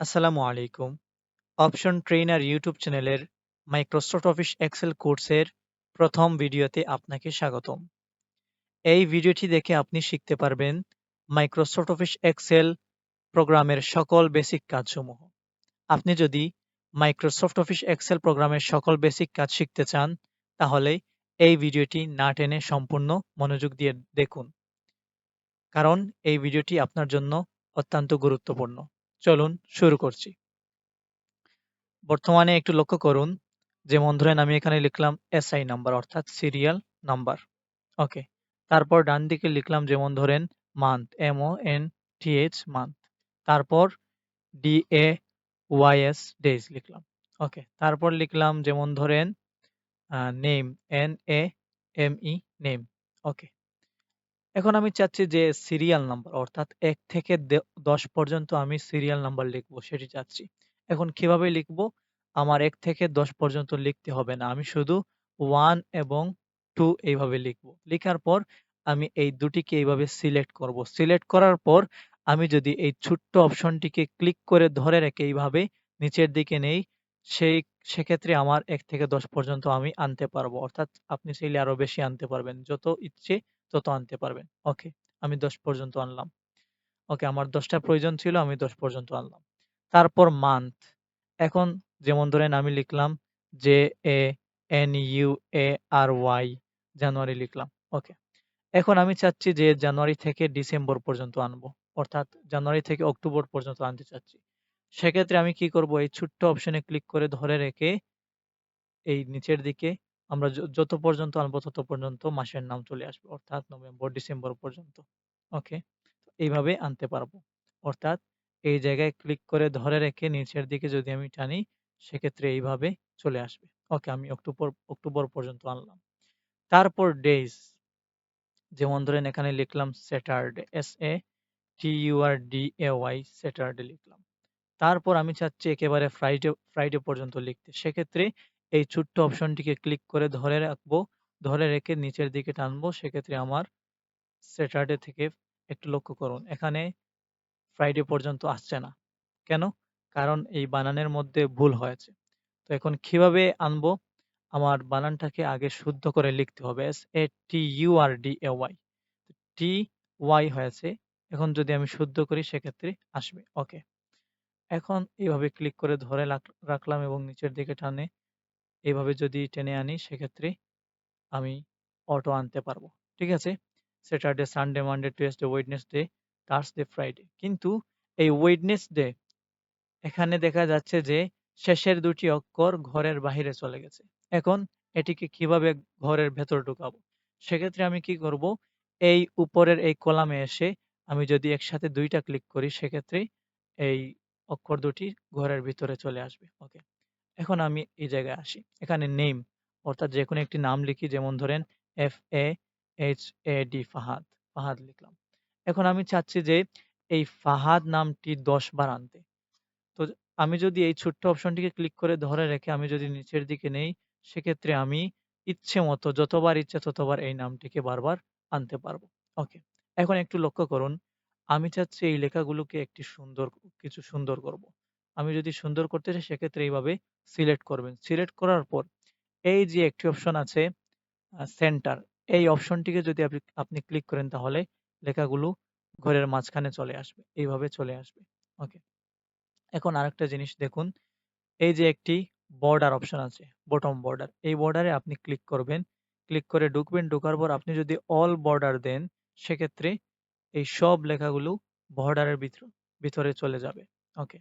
আসসালামু আলাইকুম। Option trainer YouTube চ্যানেলের মাইক্রোসফট অফিস এক্সেল কোর্সের প্রথম ভিডিওতে আপনাকে স্বাগতম। এই ভিডিওটি দেখে আপনি শিখতে পারবেন মাইক্রোসফট অফিস এক্সেল প্রোগ্রামের সকল বেসিক কাজসমূহ। আপনি যদি মাইক্রোসফট অফিস এক্সেল প্রোগ্রামের সকল বেসিক কাজ শিখতে চান, তাহলে এই ভিডিওটি না টেনে সম্পূর্ণ মনোযোগ দিয়ে দেখুন। কারণ এই ভিডিওটি আপনার জন্য অত্যন্ত গুরুত্বপূর্ণ। চলুন শুরু করছি। বর্তমানে একটু লক্ষ্য করুন, যেমন ধরেন আমি এখানে লিখলাম এসআই নাম্বার অর্থাৎ সিরিয়াল নাম্বার। ওকে। তারপর ডান দিকে লিখলাম যেমন ধরেন মান্থ, MONTH মান্থ। তারপর DAYS ডেজ লিখলাম। ওকে। তারপর লিখলাম যেমন ধরেন নেম, NAME নেম। ওকে। এখন আমি চাচ্ছি যে সিরিয়াল নাম্বার অর্থাৎ ১ থেকে ১০ পর্যন্ত আমি সিরিয়াল নাম্বার লিখব সেটি চাচ্ছি। এখন কিভাবে লিখব? আমার ১ থেকে ১০ পর্যন্ত লিখতে হবে না। আমি শুধু ১ এবং ২ এইভাবে লিখব। লিখার পর আমি এই দুটিকে এইভাবে সিলেক্ট করব। সিলেক্ট করার পর আমি যদি এই ছোট্ট অপশনটিকে ক্লিক করে ধরে রেখে এইভাবে নিচের দিকে নেই, সেই সেক্ষেত্রে আমার ১ থেকে ১০ পর্যন্ত আমি আনতে পারবো। অর্থাৎ আপনি চাইলে আরো বেশি আনতে পারবেন। যত ইচ্ছে তত আনতে পারবেন। ওকে, আমি ১০ পর্যন্ত আনলাম। ওকে, আমার ১০ টা প্রয়োজন ছিল, আমি ১০ পর্যন্ত আনলাম। তারপর মান্থ। এখন যেমন ধরেন আমি লিখলাম JANUARY, জানুয়ারি লিখলাম। ওকে। এখন আমি চাচ্ছি যে জানুয়ারি থেকে ডিসেম্বর পর্যন্ত আনবো। অর্থাৎ জানুয়ারি থেকে অক্টোবর পর্যন্ত আনতে চাচ্ছি। সেক্ষেত্রে আমি কি করব? এই ছোট্ট অপশনে ক্লিক করে ধরে রেখে এই নিচের দিকে আমরা যত পর্যন্ত আনবো তত পর্যন্ত মাসের নাম চলে আসবে। অর্থাৎ নভেম্বর, ডিসেম্বর পর্যন্ত। ওকে? এইভাবে আনতে পারবো। অর্থাৎ এই জায়গায় ক্লিক করে ধরে রেখে নিচের দিকে যদি আমি টানি, সেক্ষেত্রে এইভাবে চলে আসবে। ওকে, আমি অক্টোবর পর্যন্ত আনলাম। তারপর ডেইজ, যেমন ধরেন এখানে লিখলাম স্যাটারডে, SATURDAY, স্যাটারডে লিখলাম। তারপর আমি চাচ্ছি একেবারে ফ্রাইডে পর্যন্ত লিখতে। সেক্ষেত্রে এই ছোট্ট অপশনটিকে ক্লিক করে ধরে রাখবো। ধরে রেখে নিচের দিকে টানবো। সেক্ষেত্রে আমার স্যাটারডে থেকে একটু লক্ষ্য করুন। এখানে ফ্রাইডে পর্যন্ত আসছে না। কেন? কারণ এই বানানের মধ্যে ভুল হয়েছে। তো এখন কিভাবে আনবো? আমার বানানটাকে আগে শুদ্ধ করে লিখতে হবে। SATURDAY, TY হয়েছে। এখন যদি আমি শুদ্ধ করি সেক্ষেত্রে আসবে। ওকে। এখন এভাবে ক্লিক করে ধরে রাখলাম এবং নিচের দিকে টানে এভাবে যদি টেনে আনি সেক্ষেত্রে আমি অটো আনতে পারবো। ঠিক আছে? Saturday, Sunday, Monday, Tuesday, Wednesday, Thursday, Friday. কিন্তু এই ওয়েডনেসডে এখানে দেখা যাচ্ছে যে শেষের ২ টি অক্ষর ঘরের বাহিরে চলে গেছে। এখন এটিকে কিভাবে ঘরের ভেতর ঢুকাবো? সেক্ষেত্রে আমি কি করব? এই উপরের এই কলামে এসে আমি যদি একসাথে ২ টা ক্লিক করি সেক্ষেত্রে এই অক্ষর দুটি ঘরের ভিতরে চলে আসবে। ওকে। এখন আমি এই জায়গায় আসি। এখানে নেম অর্থাৎ যেকোনো একটি নাম লিখি, যেমন ধরেন FAHAD, ফাহাদ, ফাহাদ লিখলাম। এখন আমি চাচ্ছি যে এই ফাহাদ নামটি ১০ বার আনতে। তো আমি যদি এই ছোট্ট অপশনটিকে ক্লিক করে ধরে রেখে আমি যদি নিচের দিকে নেই, সেক্ষেত্রে আমি ইচ্ছে মতো যতবার ইচ্ছে ততবার এই নামটিকে বারবার আনতে পারবো। ওকে। এখন একটু লক্ষ্য করুন, আমি চাচ্ছি এই লেখাগুলোকে একটি কিছু সুন্দর করব। আমি যদি সুন্দর করতে চাই সেক্ষেত্রে এইভাবে সিলেক্ট করবেন। সিলেক্ট করার পর এই যে একটি অপশন আছে সেন্টার, এই অপশনটিকে যদি আপনি ক্লিক করেন তাহলে লেখাগুলো ঘরের মাঝখানে চলে আসবে। এইভাবে চলে আসবে। ওকে। এখন আরেকটা জিনিস দেখুন, এই যে একটি বর্ডার অপশন আছে, বটম বর্ডার। এই বর্ডারে আপনি ক্লিক করবেন। ক্লিক করে ঢুকবেন। ঢোকার পর আপনি যদি অল বর্ডার দেন, সেক্ষেত্রে এই সব লেখাগুলো বর্ডারের ভিতরে চলে যাবে। ওকে।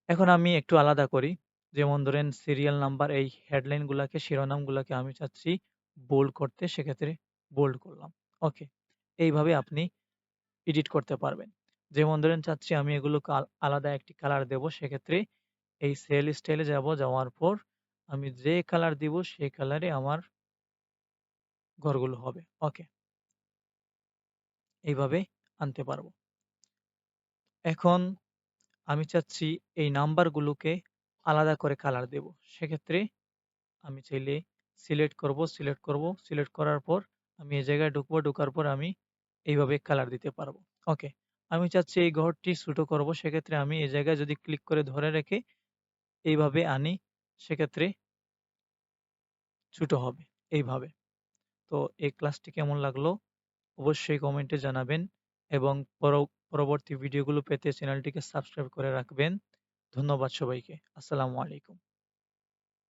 এখন আমি একটু আলাদা করি। যেমন ধরেন সিরিয়াল নাম্বার, এই হেডলাইন গুলাকে, শিরোনামগুলাকে আমি চাচ্ছি বোল্ড করতে, সেক্ষেত্রে বোল্ড করলাম। ওকে। এইভাবে আপনি এডিট করতে পারবেন। যেমন ধরেন চাচ্ছি আমি এগুলোকে আলাদা একটি কালার দেব, সেক্ষেত্রে এই সেল স্টাইলে যাব। যাওয়ার পর আমি যে কালার দিব সেই কালারে আমার ঘরগুলো হবে। ওকে। এইভাবে আনতে পারবো। এখন আমি চাচ্ছি এই নাম্বারগুলোকে আলাদা করে কালার দেব। সেক্ষেত্রে আমি চাইলে সিলেক্ট করব, সিলেক্ট করব। সিলেক্ট করার পর আমি এই জায়গায় ঢুকবো। ঢোকার পর আমি এইভাবে কালার দিতে পারবো। ওকে। আমি চাচ্ছি এই ঘরটি ছোট করব। সেক্ষেত্রে আমি এই জায়গায় যদি ক্লিক করে ধরে রেখে এইভাবে আনি, সেক্ষেত্রে ছোট হবে এইভাবে। তো এই ক্লাসটি কেমন লাগলো অবশ্যই কমেন্টে জানাবেন এবং পরবর্তী ভিডিওগুলো পেতে চ্যানেলটিকে সাবস্ক্রাইব করে রাখবেন। ধন্যবাদ সবাইকে। আসসালামু আলাইকুম।